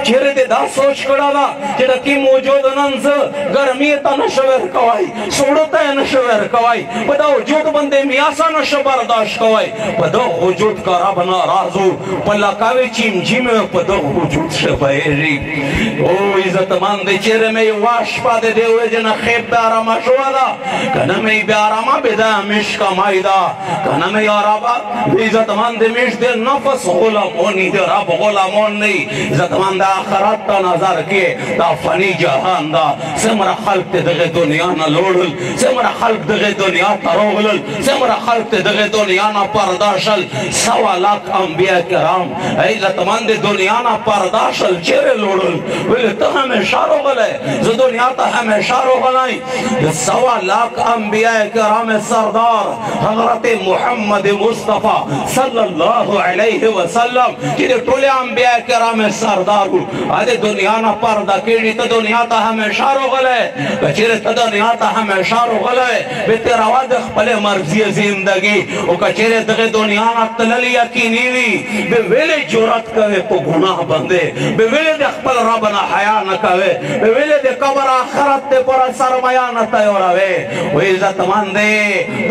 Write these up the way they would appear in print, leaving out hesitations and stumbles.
چیرې دې دا سوچ کړه ده چې د کې موجود نن زه ګرمۍ ته نشه ورکوی سوړو ته یې نشه ورکوی په دا وجود باندې میاسه نشه برداشت کوی په دغه وجود که رب ناراض و په لکاوې چیمجیمې په دغه وجود ښه پوهېږي او عزتمند چیرې مې یوه شپه د دې وجې نه خوب بېارامه شوه ده که نه مې بېارامه بې ده مش کمای ده که نه مې یا ربه عزتمند مش د نفس غلامونی د رب غلامون نه عزتمند آخرت ته نظر کې دا فني جهان ده څومره خلق ته دغه دنیا نه لوړل څومره خلق دغه دنیا ته راغلل څومره خلق ته دغه دنیا نه پرده شل 100 لاک انبیا کرام عزتمند دنیا نه پرده شل چیرې لوړل ولې ته همیشه راغلی زه دنیا ته همیشه راغلی د 100 لاک انبیا کرام سردار حضرت محمد مصطفی صلی الله علیه وسلم چې د ټولې انبیا کرام سردار و د دنیا نه پرده کېږي ته دنیا ته همیشه راغلی که چېرې ته دنیا ته همیشه راغلی بې تېروه د خپلې مرضي زندګي او که چېرې دغې دنیا نه تلل یقیني وي بې ولې جرأت کوې په ګناه باندې بې ولې د خپل رب نه حیا نه کوې بې ولې د قبر آخرت دپاره سرمایه نه تیاروې و عزتمند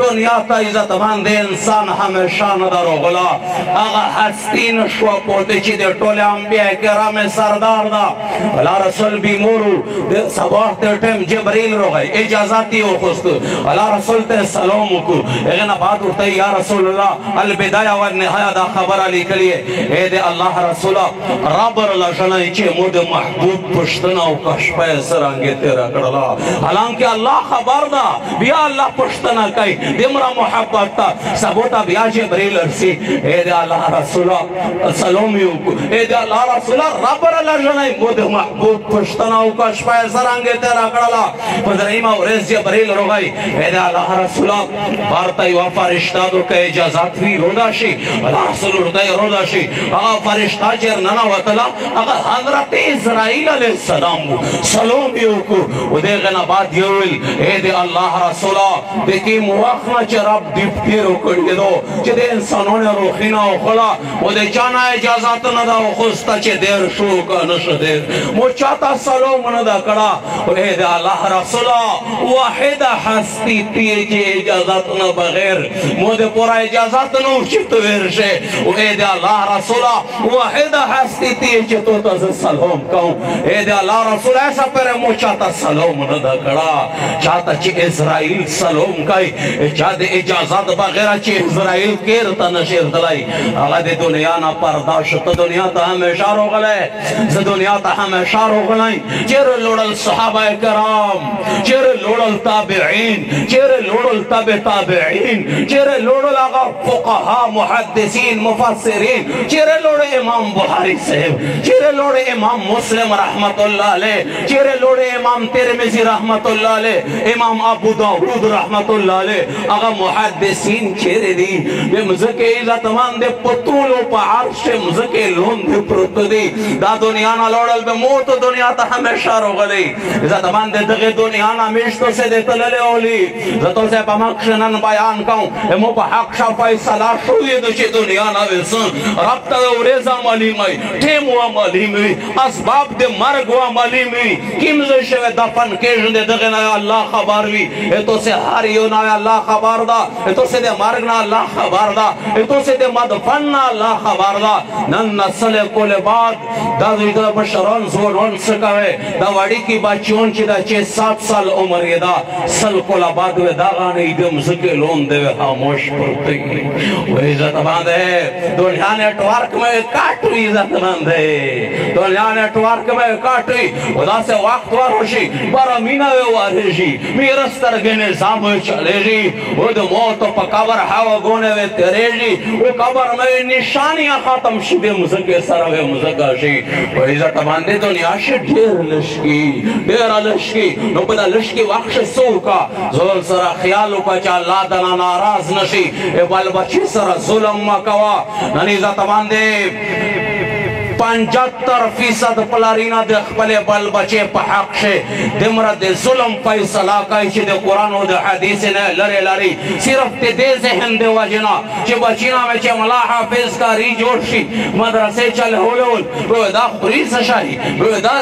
دنیا ته عزتمند انسان همیشه نه ده راغله هغه هستي نه شوه پاتې چې د ټولې انبیا کرام سردار ده الله رسول بیمورو د صباح تر ټیم جبریل راغی اجازت یې وغوښتو الله رسول ته سلام وکړو هغې نه بعد ورته یا رسول الله البدایه والنهایه دا خبره لیکلې ای د الله رسوله رب رلژنی چې مو د محبوب پوښتنه وکړه شپه یې څرنګې تېره کړله حالانکه الله خبر ده بیا الله پوښتنه کوي دومره محبت ته سبو ته بیا جبریل رسي ای د الله رسوله سلام یې وکړو ای د الله رسوله رب رلژنی مو د محبوب پوښتنه وکړه شپه یې څرنګې تېره کړله په درېیمه ورځ جبریل راغی ای د الله رسوله بار ته یوه فرشته دو که اجازت وي رودا شي الله رسول ورته یې رودا شي هغه فرشته چې ننوتله هغه حضرت اسرائیل علیه السلام و سلام یې وکړو و د هغې نه بعد یې وویل ای د الله رسوله د کوم وخت نه چې رب ډیپټېرو کړي دو چې د انسانانو روخي نه وخوړه و د چا نه اجازت نه ده وخوسته چې دیر شو که نه شو دیر مو چاته سلام نه ده کړه و ای د الله رسوله واحده هستی تی چې اجازت نه بغیر مو د پوره اجازت نه و چې ته ورشې و ای د الله رسوله واحده هستی تی چې تو ته زه سلام کوم ای د الله رسوله ایسا پرې مو چاته سلام نه ده کړه چاته چې اسرائیل سلام کوي چا د اجازت بغیر چې اسرائیل کیر ته نشي تللی هغه د دنیا نه پرده شو ته دنیا ته همیشه راغلی زه دنیا ته همیشه راغلی چیرې لوړل صحابه کرام چیرې لوړل تابعین چیرې لوړل تبع تابعین چیرې لوړل هغه فقها محدثین مفسرین چیرې لوړ امام بخاري صاحب چیرې لوړ امام مسلم رحمت الله علیه چیرې لوړ امام ترمذی رحمت الله علیه امام ابو داود رحمت الله علیه هغه محدثین چیرې دي د مځکې عزتمند په طولو په عرش مځکې لوند پروت دي دا دنیا نه لوړل به موت دنیا ته همیشه راغلی عزتمند دغه دنیا نه میشتو سے د تللی اولی زه تاسې په مخ کښې نن بیان کوم مو په حق شه فیصله شوې ده چې دنیا نه ویسن رب ته د ورځ معلوموي ټیم و معلوموي اسباب د مرګ و معلوموي کوم ځای شوی دفن کېږي د دغې نه الله خبر وي تاسې هر یو نه الله خبر ده تاسې د مرګ نه الله خبر ده تاسې د مدفن نه الله خبر ده نن نسل کول بعد دا دوی د مشران ځوانان څه کوي دا وړیکي بچیان چې دا چې 7 سال عمر یې ده سل کول بعد وې دغه نه د مځکې لوند دی خاموش پروت دی و عزتمند دنیا نیټورک مې کاټ وي عزتمند دنیا نیټورک مې کاټ وي و داسې وخت ورشي بره مینه وې ورشي میره سترګې نظام چلېږي و د موت په قبر هواګونه وې تېرېږي و قبر مې نشانیه ختم شي د مځکې سره وې مځکه شي و عزتمند دنیا شي ډېر لشکي ډېره لشکي نو په دا لشکي وخت ښه څه وکړه زول سره خیال وکړه چې الله دنه ناراض نشي بل بچي سره ظلم مه کوه نن عزتمند 75% पलारीना दे खपले बाल बचे पे हक से दिमरा दे जुल्म फैसला काई चे दे कुरान और दे हदीस ने लरे लरी सिर्फ ते दे ज़हन दे वजना चे बचीना में चे मला हाफिज का री जोड़शी मदरसे चल होलोल वो दा खुरीस शाही वो दा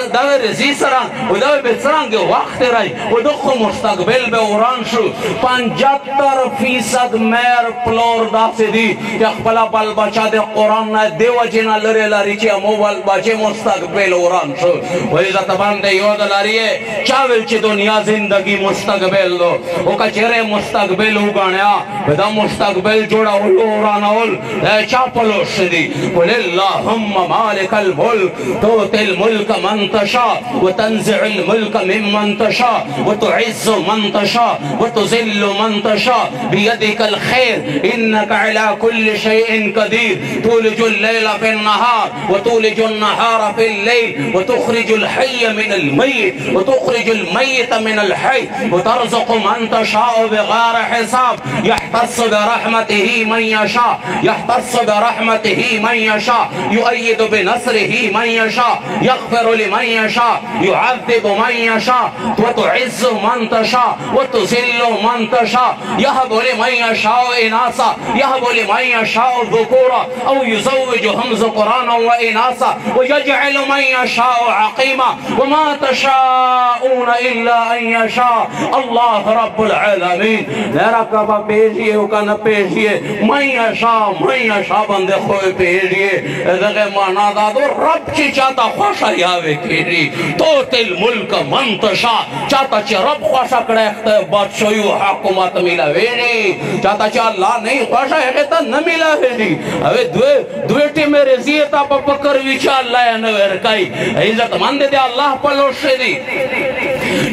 रज़ी सरां वो दा बेसरां के वक्त राई वो दुख मुस्तक़बिल बे उरान शु 75% मेर प्लोर दा से दी कि खपला बाल बचा दे कुरान ना दे वजना लरे लरी चे मोबाइल बचे मुस्तक़बिल उरान शु वही ज़तबान दे योद लरी है चावल चे दुनिया जिंदगी मुस्तक़बिल दो वो कचरे मुस्तक़बिल उगान्या बदा मुस्तक़बिल जोड़ा उल्लू उराना उल चापलो शदी वलिल्लाहुम्मा मालिकल मुल्क तुतिल मुल्क मन तशा व तंज़िउल मुल्क मिम्मन तशा व तुइज़्ज़ु मन तशा व तुज़िल्लु मन तशा बियदिकल खैर इन्नका अला कुल्लि शैइन कदीर तुलिजुल लैला फिन नहार व तुलिजुन नहार फिल लैल व तुखरिजुल हय्य मिनल मय्यित व तुखरिजुल मय्यित मिनल हय्य व तर्ज़ुक़ु मन तशा बिग़ैर हिसाब यहतस्सु बिरहमतिही मन यशा यहतस्सु बिरहमतिही मन यशा युअय्यिदु बिनस्रिही मन यशा यग़फ़िरु लिमन यशा युअज़्ज़िबु मन यशा व तुइज़्ज़ु मन तशा व तुज़िल्लु मन तशा यहबु लिमन यशा इनासा यहबु लिमन यशा ज़ुकूरा औ युज़व्विजुहुम ज़ुकराना व इनासा व यजअलु मन यशा अक़ीमा व मा तशाऊन इल्ला अन यशा अल्लाह रब्बुल आलमीन मेरा कबा पेशिए उका न पेशिए मैं यशा बंदे खोए पेशिए दगे माना दादो रब की चाहता खुशा यावे केरी तो तिल मुल्क मंतशा चाहता चे रब खुशा कड़े बादशाही हुकूमत मिला वेरी चाहता चे अल्लाह नहीं खुशा है तो न मिला वेरी अबे द्वेटी मेरे जियता पकड़ विचार अल्लाह ने वेरकाई इज्जत मंद दे अल्लाह पलोशे दी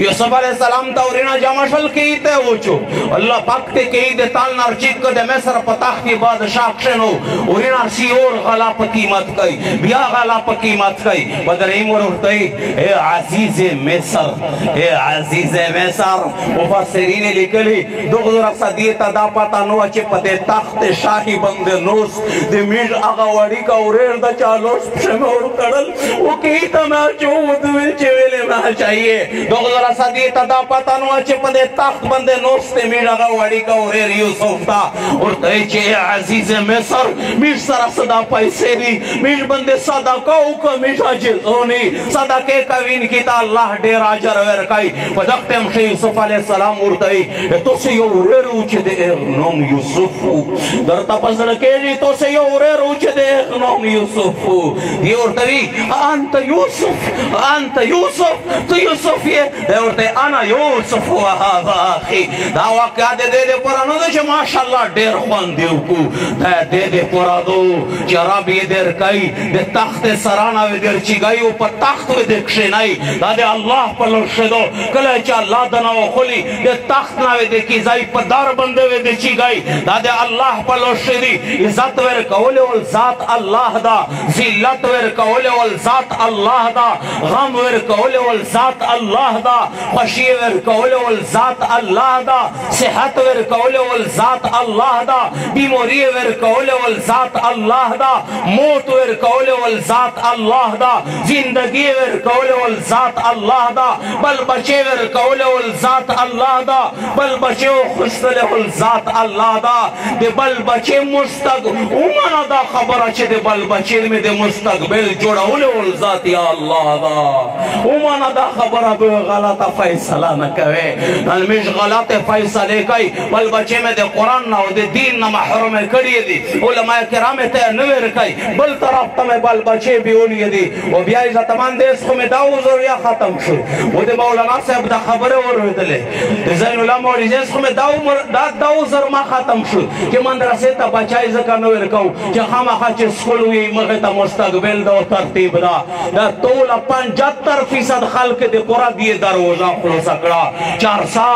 यूसुफ अलैहिस्सलाम तौरीना जमाशल के इते वचो अल्लाह पाक ते के इते ताल नरचिक को दे मिस्र पताख की बादशाह क्षणो ओरिना सियोर गला पकीमत कई बिया गला पकीमत कई बदरई मोर उठई ए अजीज मिस्र मुफस्सिरीन ने लिखली दोगुरा सदी तदा पता नो अचे पते तख्त शाही बंदे नोस दे मीर आगा वाड़ी का उरेर दा चालोस शमोर कडल ओ के इते मैं चोद विल चेवेले में चाहिए दोगुरा सदी तदा पता नो अचे पते तख्त बंदे नोस ते मीर आगा वाड़ी का उरेर यूसुफ दा और तैचे अजीज मिस्र मीर सरा सदा पैसे दी मीर बंदे सदा काउ का मिठा जिलोनी सदा के कविन की ता अल्लाह डेरा जरवर काई पदकते हम यूसुफ अलैहि सलाम उरतई तो से यो उरेर उच दे नोम यूसुफ दर तपसर के जी तो से यो उरेर उच दे नोम यूसुफ ये उरतई अंत यूसुफ तो यूसुफ ये उरते अना यूसुफ व हाज़ा अखी दावा क्या दे पुरानो दे माशाअल्लाह डेर खान देव को दे पुरा दो जरा भी देर कई दे तख्त सराना वे देर चिगाई ऊपर तख्त वे देखशे नहीं दादे अल्लाह पलोशे दो कले चा अल्लाह दना वो खुली दे तख्त ना वे देखी जाई पदार बंदे वे दे चिगाई दादे अल्लाह पलोशे दी इज्जत वे कौले वल जात अल्लाह दा जिल्लत वे कौले वल जात अल्लाह दा गम वे कौले वल जात अल्लाह दा खुशी वे कौले वल जात अल्लाह दा सेहत वे कौले वल जात अल्लाह दा बीमारी वे कौले वल जात अल्लाह दा मौत वे कौले वल जात अल्लाह दा जिंदगी वे कौले वल जात अल्लाह दा बल बचे वे कौले वल जात अल्लाह दा बल बचे खुशले वल जात अल्लाह दा दे बल बचे मुस्तक उमना दा खबर अच्छे दे बल बचे में दे मुस्तकबिल जोड़ा वल जात या अल्लाह दा उमना दा खबर अब गलत फैसला न करे अलमिश गलत फैसले कई बल बचे में दे कुरान ना दे दीन ना महरूम करी दी उलमा किराम ते नवेर कई बल तरफ तमे बल बचे भी उनी दी वो बिया तमाम देश को में दाऊद और या खत्म शु वो दे मौलाना साहब दा खबर और दले जैन उलमा और देश को में दाऊद और मा खत्म शु के मदरसे ता बचाई जका नवेर को के खामा खाचे स्कूल हुई मगे ता मुस्तकबिल दा तरतीब दा तोला 75% खल्क दे पूरा दिए दरवाजा खुला कड़ा चार सा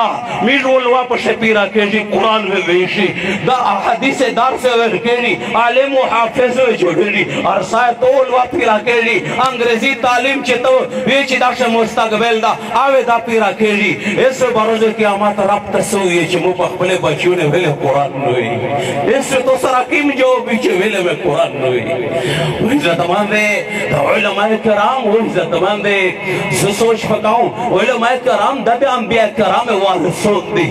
मिजोल वापस पीरा केजी कुरान में वेशी दा हदीस दार से वे केजी आलिम हाफिज जोड़ी और सा तोल वा पीरा केजी अंग्रेजी तालीम चितो वे चिदाश मुस्तकबिल दा आवे दा पीरा केजी इस बरोज क़यामत रब तसो ये चमो पखले बच्चों ने वेले कुरान नोई इस तो सराकिम जो बीच वेले में कुरान नोई इज्जत मंदे उलमा कराम इज्जत मंदे सोच फकाऊं उलमा कराम दबे अंबिया कराम वारसों दी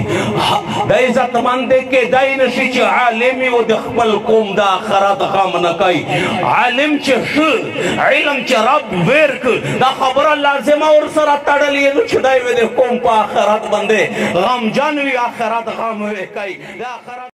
दा इज्जत मंदे के दाइन शिच आलिमी व दखबल कोम दा खरात खाम नकाई आलिम च इल्म च रब वर्क दा खबर लाजिमा और सरा तड़ली नु छदाई वे कोम पा खरात बंदे गम जानवी आखिरत खाम वे काई दा